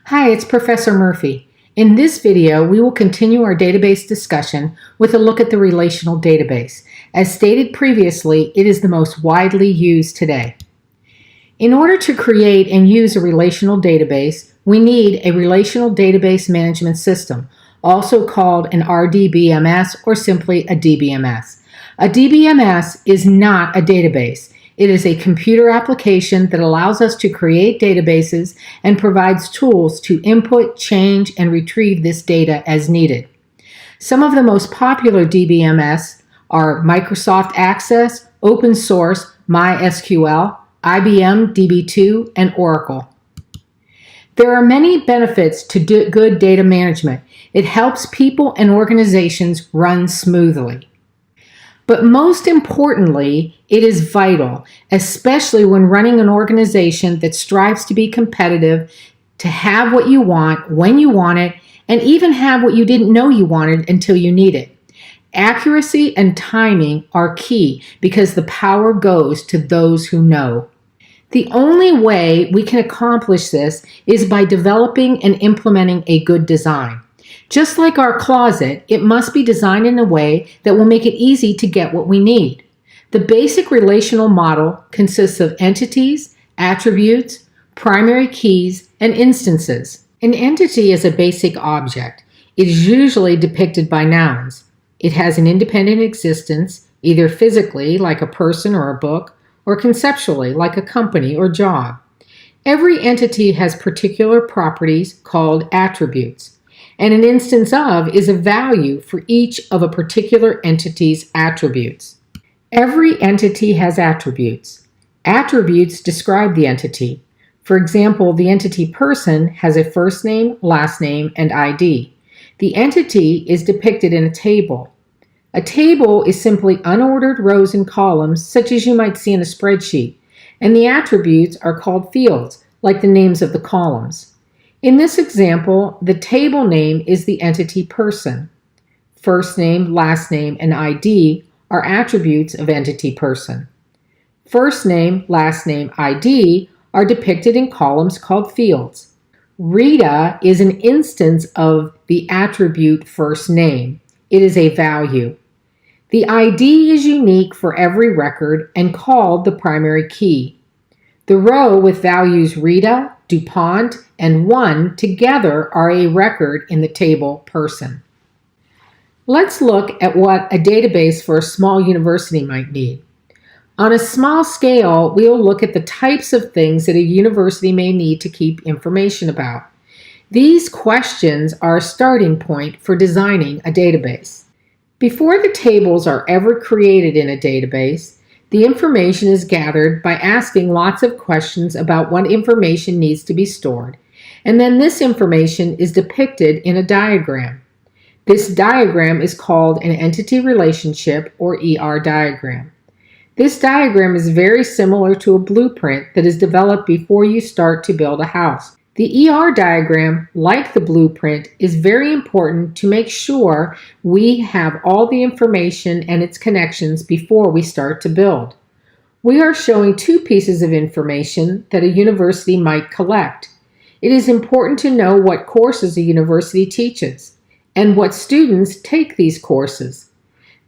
Hi, it's Professor Murphy. In this video, we will continue our database discussion with a look at the relational database. As stated previously, it is the most widely used today. In order to create and use a relational database, we need a relational database management system, also called an RDBMS or simply a DBMS. A DBMS is not a database. It is a computer application that allows us to create databases and provides tools to input, change, and retrieve this data as needed. Some of the most popular DBMS are Microsoft Access, Open Source, MySQL, IBM DB2, and Oracle. There are many benefits to good data management. It helps people and organizations run smoothly. But most importantly, it is vital, especially when running an organization that strives to be competitive, to have what you want when you want it, and even have what you didn't know you wanted until you need it. Accuracy and timing are key because the power goes to those who know. The only way we can accomplish this is by developing and implementing a good design. Just like our closet, it must be designed in a way that will make it easy to get what we need. The basic relational model consists of entities, attributes, primary keys, and instances. An entity is a basic object. It is usually depicted by nouns. It has an independent existence, either physically, like a person or a book, or conceptually, like a company or job. Every entity has particular properties called attributes. And an instance of is a value for each of a particular entity's attributes. Every entity has attributes. Attributes describe the entity. For example, the entity person has a first name, last name, and ID. The entity is depicted in a table. A table is simply unordered rows and columns, such as you might see in a spreadsheet, and the attributes are called fields, like the names of the columns. In this example, the table name is the entity person. First name, last name, and ID are attributes of entity person. First name, last name, ID are depicted in columns called fields. Rita is an instance of the attribute first name. It is a value. The ID is unique for every record and called the primary key. The row with values Rita, DuPont, and 1 together are a record in the table person. Let's look at what a database for a small university might need. On a small scale, we will look at the types of things that a university may need to keep information about. These questions are a starting point for designing a database. Before the tables are ever created in a database, the information is gathered by asking lots of questions about what information needs to be stored, and then this information is depicted in a diagram. This diagram is called an entity relationship or ER diagram. This diagram is very similar to a blueprint that is developed before you start to build a house. The ER diagram, like the blueprint, is very important to make sure we have all the information and its connections before we start to build. We are showing two pieces of information that a university might collect. It is important to know what courses a university teaches and what students take these courses.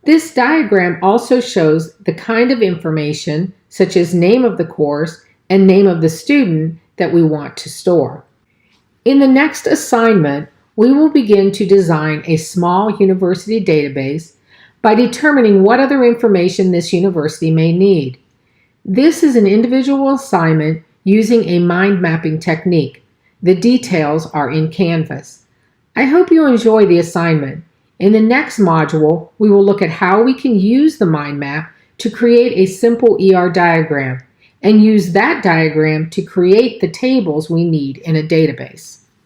This diagram also shows the kind of information, such as name of the course and name of the student, that we want to store. In the next assignment, we will begin to design a small university database by determining what other information this university may need. This is an individual assignment using a mind mapping technique. The details are in Canvas. I hope you enjoy the assignment. In the next module, we will look at how we can use the mind map to create a simple ER diagram and use that diagram to create the tables we need in a database.